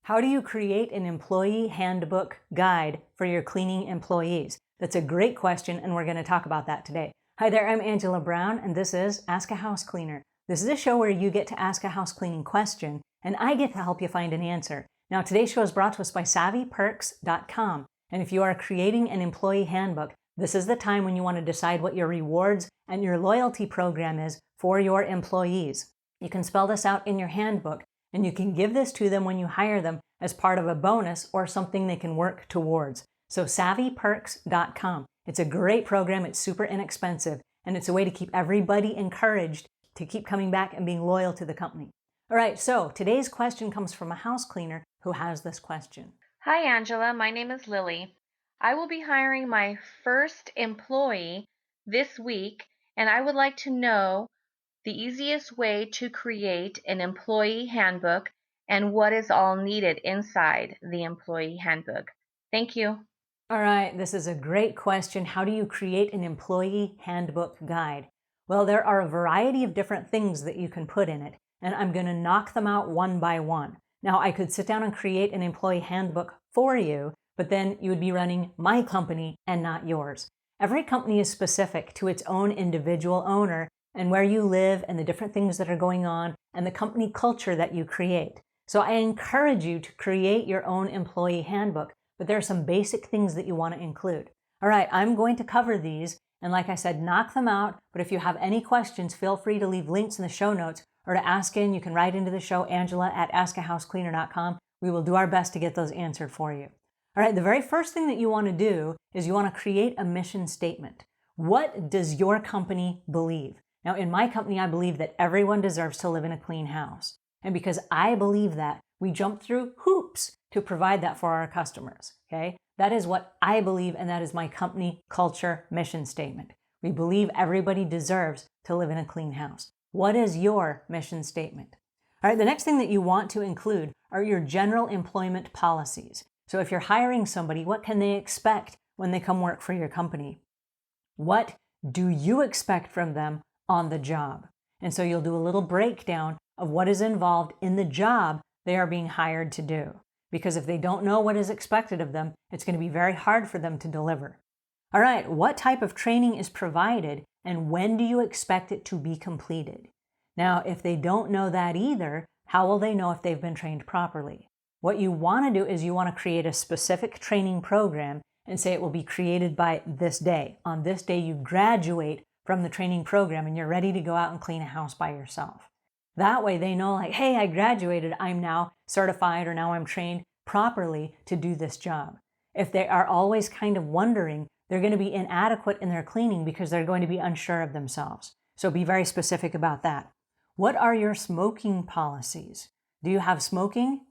How do you create an employee handbook guide for your cleaning employees? That's a great question, and we're going to talk about that today. Hi there, I'm Angela Brown, and this is Ask a House Cleaner. This is a show where you get to ask a house cleaning question, and I get to help you find an answer. Now, today's show is brought to us by SavvyPerks.com, and if you are creating an employee handbook, this is the time when you want to decide what your rewards and your loyalty program is for your employees. You can spell this out in your handbook, and you can give this to them when you hire them as part of a bonus or something they can work towards. So SavvyPerks.com. It's a great program. It's super inexpensive, and it's a way to keep everybody encouraged to keep coming back and being loyal to the company. All right, so today's question comes from a house cleaner who has this question. Hi, Angela. My name is Lily. I will be hiring my first employee this week, and I would like to know the easiest way to create an employee handbook and what is all needed inside the employee handbook. Thank you. All right, this is a great question. How do you create an employee handbook guide? Well, there are a variety of different things that you can put in it, and I'm going to knock them out one by one. Now, I could sit down and create an employee handbook for you, but then you would be running my company and not yours. Every company is specific to its own individual owner and where you live and the different things that are going on and the company culture that you create. So I encourage you to create your own employee handbook, but there are some basic things that you want to include. All right, I'm going to cover these, and like I said, knock them out, but if you have any questions, feel free to leave links in the show notes or to ask in. You can write into the show, Angela@askahousecleaner.com. We will do our best to get those answered for you. All right, the very first thing that you want to do is you want to create a mission statement. What does your company believe? Now, in my company, I believe that everyone deserves to live in a clean house. And because I believe that, we jump through hoops to provide that for our customers, okay? That is what I believe, and that is my company culture mission statement. We believe everybody deserves to live in a clean house. What is your mission statement? All right, the next thing that you want to include are your general employment policies. So if you're hiring somebody, what can they expect when they come work for your company? What do you expect from them on the job? And so you'll do a little breakdown of what is involved in the job they are being hired to do. Because if they don't know what is expected of them, it's going to be very hard for them to deliver. All right, what type of training is provided and when do you expect it to be completed? Now, if they don't know that either, how will they know if they've been trained properly? What you want to do is you want to create a specific training program and say it will be created by this day. On this day, you graduate from the training program and you're ready to go out and clean a house by yourself. That way they know, like, hey, I graduated, I'm now certified, or now I'm trained properly to do this job. If they are always kind of wondering, they're going to be inadequate in their cleaning because they're going to be unsure of themselves. So be very specific about that. What are your smoking policies? Do you have smoking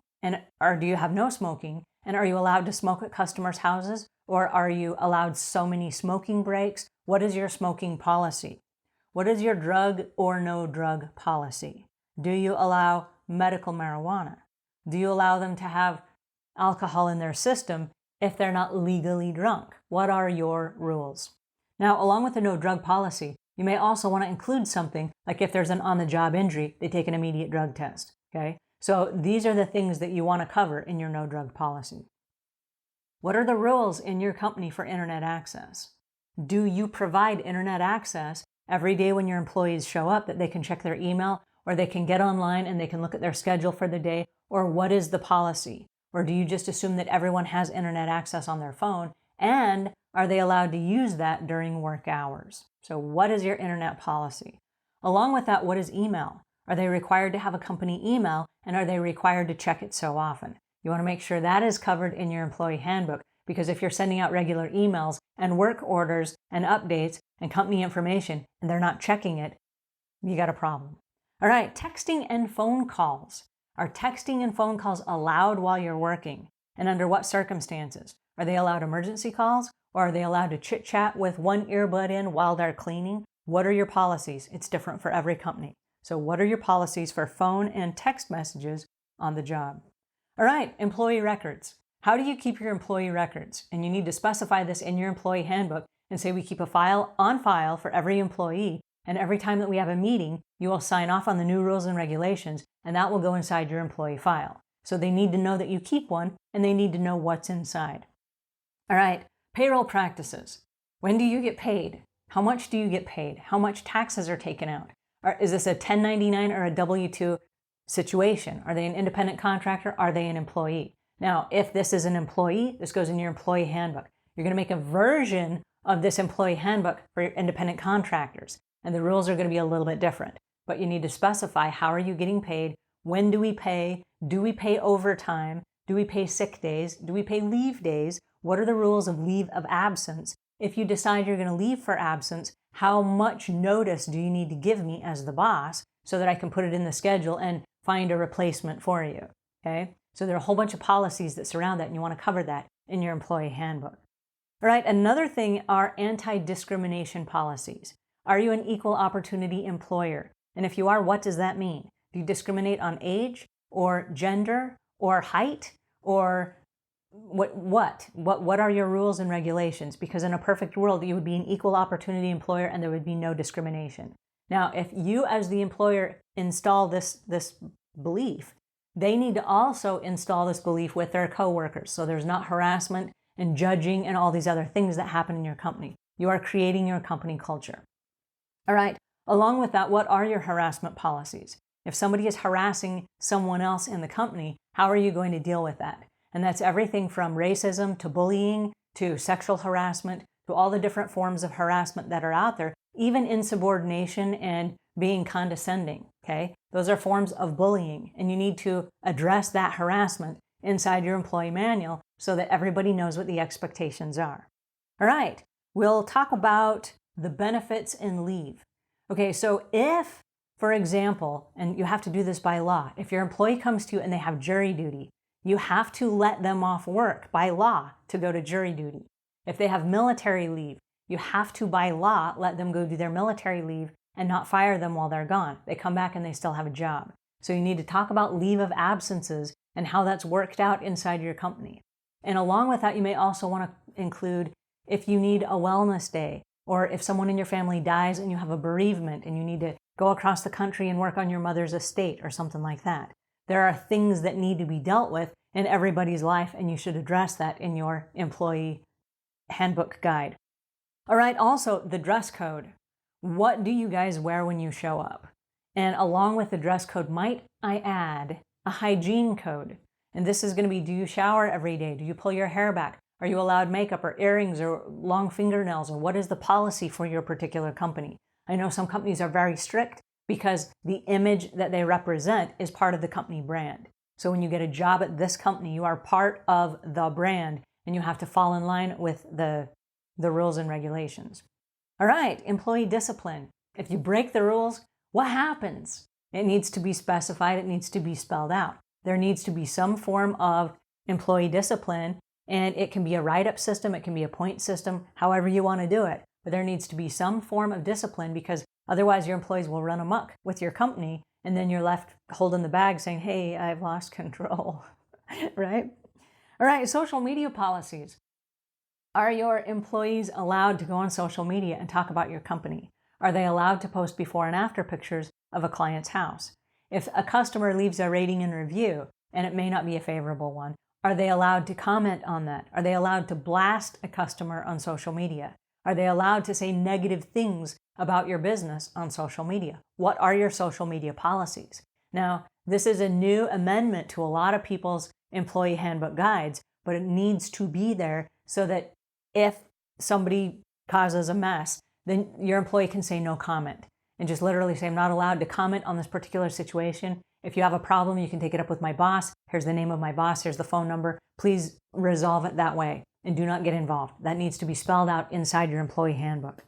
or do you have no smoking? And are you allowed to smoke at customers' houses? Or are you allowed so many smoking breaks? What is your smoking policy? What is your drug or no drug policy? Do you allow medical marijuana? Do you allow them to have alcohol in their system if they're not legally drunk? What are your rules? Now, along with the no drug policy, you may also want to include something like if there's an on-the-job injury, they take an immediate drug test, okay? So these are the things that you want to cover in your no drug policy. What are the rules in your company for internet access? Do you provide internet access every day when your employees show up that they can check their email or they can get online and they can look at their schedule for the day? Or what is the policy? Or do you just assume that everyone has internet access on their phone? And are they allowed to use that during work hours? So what is your internet policy? Along with that, what is email? Are they required to have a company email, and are they required to check it so often? You want to make sure that is covered in your employee handbook, because if you're sending out regular emails and work orders and updates and company information and they're not checking it, you got a problem. All right, texting and phone calls. Are texting and phone calls allowed while you're working? And under what circumstances? Are they allowed emergency calls, or are they allowed to chit-chat with one earbud in while they're cleaning? What are your policies? It's different for every company. So what are your policies for phone and text messages on the job? All right, employee records. How do you keep your employee records? And you need to specify this in your employee handbook and say we keep a file on file for every employee, and every time that we have a meeting, you will sign off on the new rules and regulations, and that will go inside your employee file. So they need to know that you keep one, and they need to know what's inside. All right, payroll practices. When do you get paid? How much do you get paid? How much taxes are taken out? Or is this a 1099 or a W-2 situation? Are they an independent contractor? Are they an employee? Now, if this is an employee, this goes in your employee handbook. You're going to make a version of this employee handbook for your independent contractors, and the rules are going to be a little bit different. But you need to specify, how are you getting paid? When do we pay? Do we pay overtime? Do we pay sick days? Do we pay leave days? What are the rules of leave of absence? If you decide you're going to leave for absence, how much notice do you need to give me as the boss so that I can put it in the schedule and find a replacement for you? Okay? So there are a whole bunch of policies that surround that, and you want to cover that in your employee handbook. All right, another thing are anti-discrimination policies. Are you an equal opportunity employer? And if you are, what does that mean? Do you discriminate on age or gender or height or what are your rules and regulations? Because in a perfect world, you would be an equal opportunity employer and there would be no discrimination. Now, if you as the employer install this belief, they need to also install this belief with their coworkers. So there's not harassment and judging and all these other things that happen in your company. You are creating your company culture. All right. Along with that, what are your harassment policies? If somebody is harassing someone else in the company, how are you going to deal with that? And that's everything from racism to bullying to sexual harassment to all the different forms of harassment that are out there, even insubordination and being condescending, okay? Those are forms of bullying, and you need to address that harassment inside your employee manual so that everybody knows what the expectations are. All right, we'll talk about the benefits and leave. Okay, so if, for example, and you have to do this by law, if your employee comes to you and they have jury duty, you have to let them off work by law to go to jury duty. If they have military leave, you have to, by law, let them go do their military leave and not fire them while they're gone. They come back and they still have a job. So you need to talk about leave of absences and how that's worked out inside your company. And along with that, you may also want to include if you need a wellness day, or if someone in your family dies and you have a bereavement and you need to go across the country and work on your mother's estate or something like that. There are things that need to be dealt with in everybody's life, and you should address that in your employee handbook guide. All right, also the dress code. What do you guys wear when you show up? And along with the dress code, might I add a hygiene code? And this is going to be, do you shower every day? Do you pull your hair back? Are you allowed makeup or earrings or long fingernails? Or what is the policy for your particular company? I know some companies are very strict because the image that they represent is part of the company brand. So when you get a job at this company, you are part of the brand and you have to fall in line with the rules and regulations. All right, employee discipline. If you break the rules, what happens? It needs to be specified. It needs to be spelled out. There needs to be some form of employee discipline, and it can be a write-up system. It can be a point system, however you want to do it. But there needs to be some form of discipline because otherwise your employees will run amok with your company, and then you're left holding the bag saying, hey, I've lost control, right? All right, social media policies. Are your employees allowed to go on social media and talk about your company? Are they allowed to post before and after pictures of a client's house? If a customer leaves a rating and review, and it may not be a favorable one, are they allowed to comment on that? Are they allowed to blast a customer on social media? Are they allowed to say negative things about your business on social media? What are your social media policies? Now, this is a new amendment to a lot of people's employee handbook guides, but it needs to be there so that if somebody causes a mess, then your employee can say no comment and just literally say, I'm not allowed to comment on this particular situation. If you have a problem, you can take it up with my boss. Here's the name of my boss. Here's the phone number. Please resolve it that way and do not get involved. That needs to be spelled out inside your employee handbook.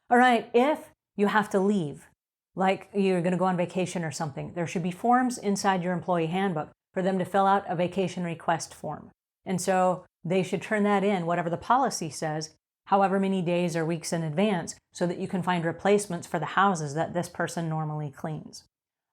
All right, if you have to leave, like you're going to go on vacation or something, there should be forms inside your employee handbook for them to fill out a vacation request form. And so they should turn that in, whatever the policy says, however many days or weeks in advance, so that you can find replacements for the houses that this person normally cleans.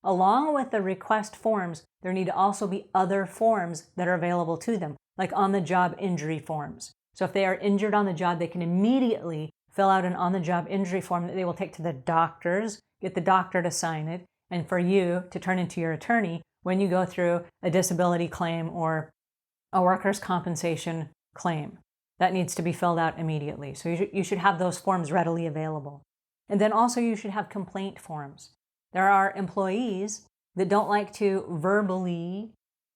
Along with the request forms, there need to also be other forms that are available to them, like on-the-job injury forms. So if they are injured on the job, they can immediately fill out an on-the-job injury form that they will take to the doctors, get the doctor to sign it, and for you to turn into your attorney when you go through a disability claim or a workers' compensation claim. That needs to be filled out immediately. So you should have those forms readily available. And then also you should have complaint forms. There are employees that don't like to verbally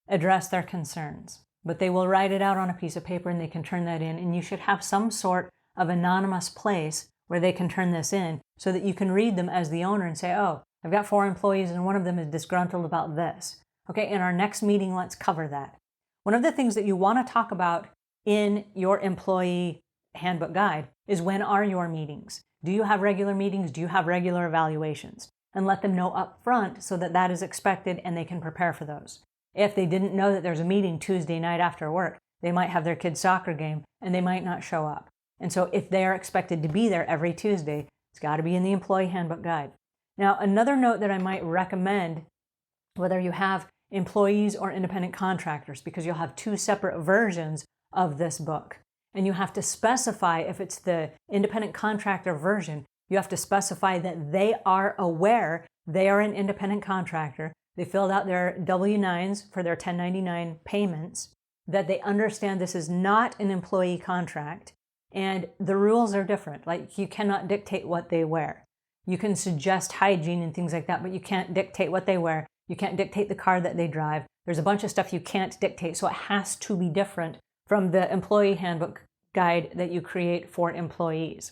address their concerns, but they will write it out on a piece of paper and they can turn that in, and you should have some sort of anonymous place where they can turn this in so that you can read them as the owner and say, oh, I've got 4 employees and one of them is disgruntled about this. Okay, in our next meeting, let's cover that. One of the things that you want to talk about in your employee handbook guide is, when are your meetings? Do you have regular meetings? Do you have regular evaluations? And let them know up front so that that is expected and they can prepare for those. If they didn't know that there's a meeting Tuesday night after work, they might have their kid's soccer game and they might not show up. And so if they are expected to be there every Tuesday, it's got to be in the employee handbook guide. Now, another note that I might recommend, whether you have employees or independent contractors, because you'll have 2 separate versions of this book. And you have to specify, if it's the independent contractor version, you have to specify that they are aware they are an independent contractor. They filled out their W-9s for their 1099 payments, that they understand this is not an employee contract, and the rules are different. Like, you cannot dictate what they wear. You can suggest hygiene and things like that, but you can't dictate what they wear. You can't dictate the car that they drive. There's a bunch of stuff you can't dictate, so it has to be different from the employee handbook guide that you create for employees.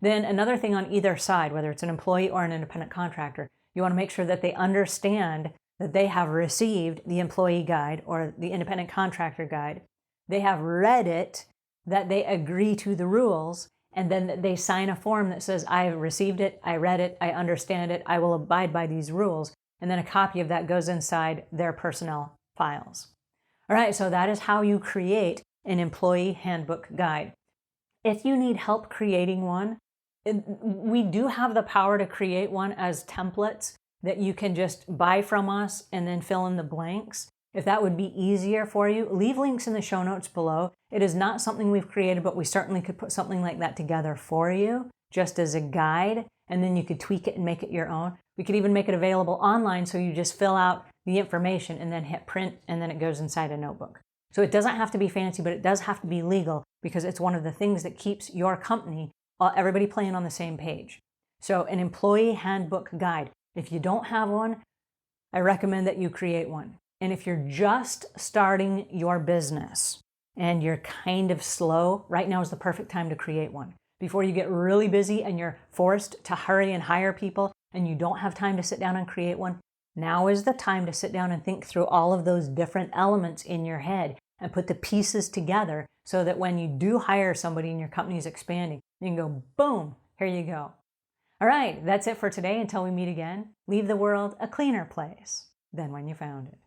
Then another thing on either side, whether it's an employee or an independent contractor, you want to make sure that they understand that they have received the employee guide or the independent contractor guide. They have read it, that they agree to the rules, and then that they sign a form that says, I received it, I read it, I understand it, I will abide by these rules. And then a copy of that goes inside their personnel files. All right, so that is how you create an employee handbook guide. If you need help creating one, we do have the power to create one as templates that you can just buy from us and then fill in the blanks. If that would be easier for you, leave links in the show notes below. It is not something we've created, but we certainly could put something like that together for you, just as a guide, and then you could tweak it and make it your own. We could even make it available online, so you just fill out the information and then hit print, and then it goes inside a notebook. So it doesn't have to be fancy, but it does have to be legal, because it's one of the things that keeps your company, everybody playing on the same page. So an employee handbook guide. If you don't have one, I recommend that you create one. And if you're just starting your business and you're kind of slow, right now is the perfect time to create one. Before you get really busy and you're forced to hurry and hire people and you don't have time to sit down and create one, now is the time to sit down and think through all of those different elements in your head and put the pieces together so that when you do hire somebody and your company is expanding, you can go, boom, here you go. All right, that's it for today. Until we meet again, leave the world a cleaner place than when you found it.